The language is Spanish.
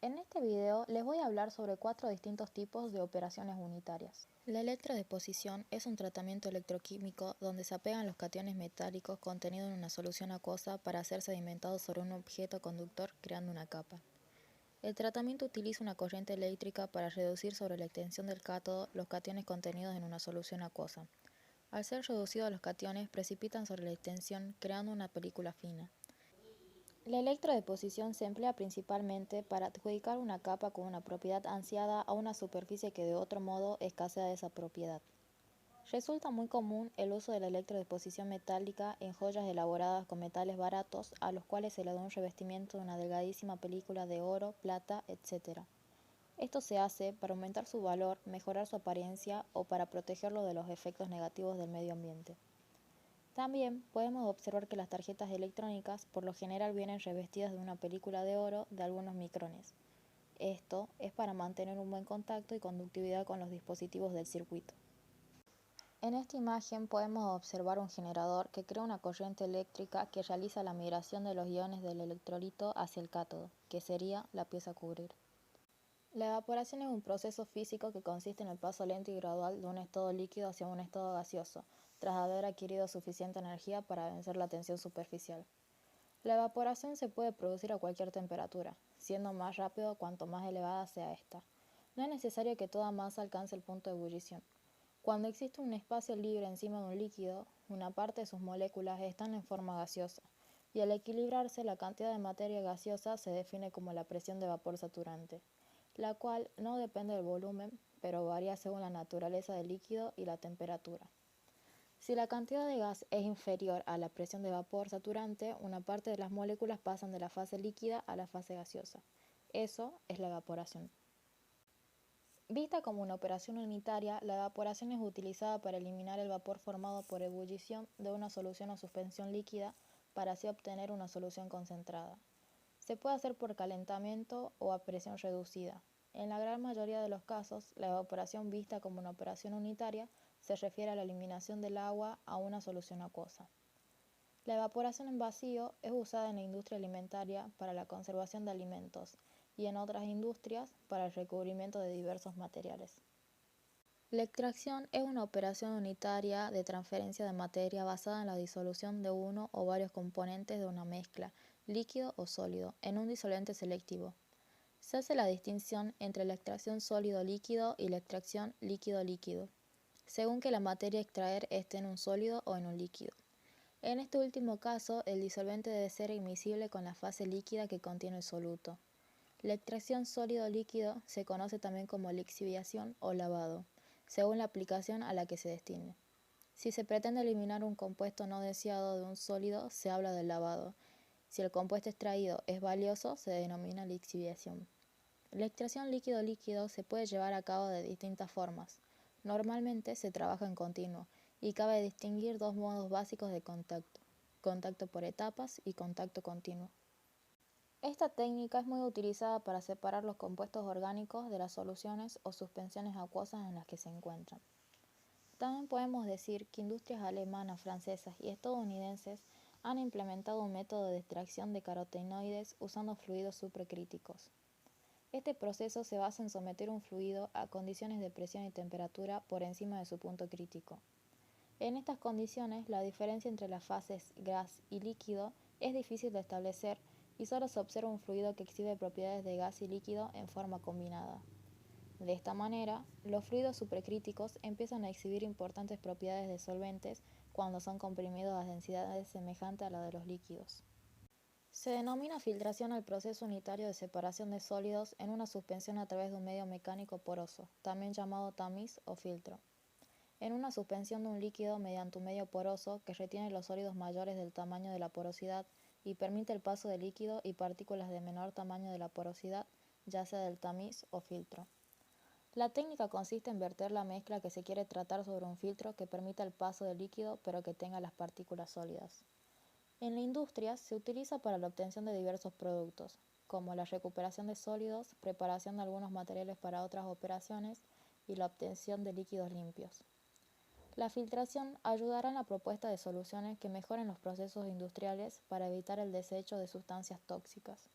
En este video les voy a hablar sobre 4 distintos tipos de operaciones unitarias. La electrodeposición es un tratamiento electroquímico donde se apegan los cationes metálicos contenidos en una solución acuosa para ser sedimentados sobre un objeto conductor creando una capa. El tratamiento utiliza una corriente eléctrica para reducir sobre la extensión del cátodo los cationes contenidos en una solución acuosa. Al ser reducidos los cationes precipitan sobre la extensión creando una película fina. La electrodeposición se emplea principalmente para adjudicar una capa con una propiedad ansiada a una superficie que de otro modo escasea de esa propiedad. Resulta muy común el uso de la electrodeposición metálica en joyas elaboradas con metales baratos a los cuales se le da un revestimiento de una delgadísima película de oro, plata, etc. Esto se hace para aumentar su valor, mejorar su apariencia o para protegerlo de los efectos negativos del medio ambiente. También podemos observar que las tarjetas electrónicas por lo general vienen revestidas de una película de oro de algunos micrones. Esto es para mantener un buen contacto y conductividad con los dispositivos del circuito. En esta imagen podemos observar un generador que crea una corriente eléctrica que realiza la migración de los iones del electrolito hacia el cátodo, que sería la pieza a cubrir. La evaporación es un proceso físico que consiste en el paso lento y gradual de un estado líquido hacia un estado gaseoso, tras haber adquirido suficiente energía para vencer la tensión superficial. La evaporación se puede producir a cualquier temperatura, siendo más rápido cuanto más elevada sea esta. No es necesario que toda masa alcance el punto de ebullición. Cuando existe un espacio libre encima de un líquido, una parte de sus moléculas están en forma gaseosa, y al equilibrarse la cantidad de materia gaseosa se define como la presión de vapor saturante, la cual no depende del volumen, pero varía según la naturaleza del líquido y la temperatura. Si la cantidad de gas es inferior a la presión de vapor saturante, una parte de las moléculas pasan de la fase líquida a la fase gaseosa. Eso es la evaporación. Vista como una operación unitaria, la evaporación es utilizada para eliminar el vapor formado por ebullición de una solución o suspensión líquida para así obtener una solución concentrada. Se puede hacer por calentamiento o a presión reducida. En la gran mayoría de los casos, la evaporación vista como una operación unitaria se refiere a la eliminación del agua a una solución acuosa. La evaporación en vacío es usada en la industria alimentaria para la conservación de alimentos y en otras industrias para el recubrimiento de diversos materiales. La extracción es una operación unitaria de transferencia de materia basada en la disolución de uno o varios componentes de una mezcla, líquido o sólido, en un disolvente selectivo. Se hace la distinción entre la extracción sólido-líquido y la extracción líquido-líquido, según que la materia a extraer esté en un sólido o en un líquido. En este último caso, el disolvente debe ser immiscible con la fase líquida que contiene el soluto. La extracción sólido-líquido se conoce también como lixiviación o lavado, según la aplicación a la que se destine. Si se pretende eliminar un compuesto no deseado de un sólido, se habla de lavado. Si el compuesto extraído es valioso, se denomina lixiviación. La extracción líquido-líquido se puede llevar a cabo de distintas formas. Normalmente se trabaja en continuo y cabe distinguir dos modos básicos de contacto: contacto por etapas y contacto continuo. Esta técnica es muy utilizada para separar los compuestos orgánicos de las soluciones o suspensiones acuosas en las que se encuentran. También podemos decir que industrias alemanas, francesas y estadounidenses han implementado un método de extracción de carotenoides usando fluidos supercríticos. Este proceso se basa en someter un fluido a condiciones de presión y temperatura por encima de su punto crítico. En estas condiciones, la diferencia entre las fases gas y líquido es difícil de establecer y solo se observa un fluido que exhibe propiedades de gas y líquido en forma combinada. De esta manera, los fluidos supercríticos empiezan a exhibir importantes propiedades de solventes cuando son comprimidos a densidades semejantes a las de los líquidos. Se denomina filtración al proceso unitario de separación de sólidos en una suspensión a través de un medio mecánico poroso, también llamado tamiz o filtro. En una suspensión de un líquido mediante un medio poroso que retiene los sólidos mayores del tamaño de la porosidad y permite el paso de líquido y partículas de menor tamaño de la porosidad, ya sea del tamiz o filtro. La técnica consiste en verter la mezcla que se quiere tratar sobre un filtro que permita el paso del líquido pero que tenga las partículas sólidas. En la industria se utiliza para la obtención de diversos productos, como la recuperación de sólidos, preparación de algunos materiales para otras operaciones y la obtención de líquidos limpios. La filtración ayudará en la propuesta de soluciones que mejoren los procesos industriales para evitar el desecho de sustancias tóxicas.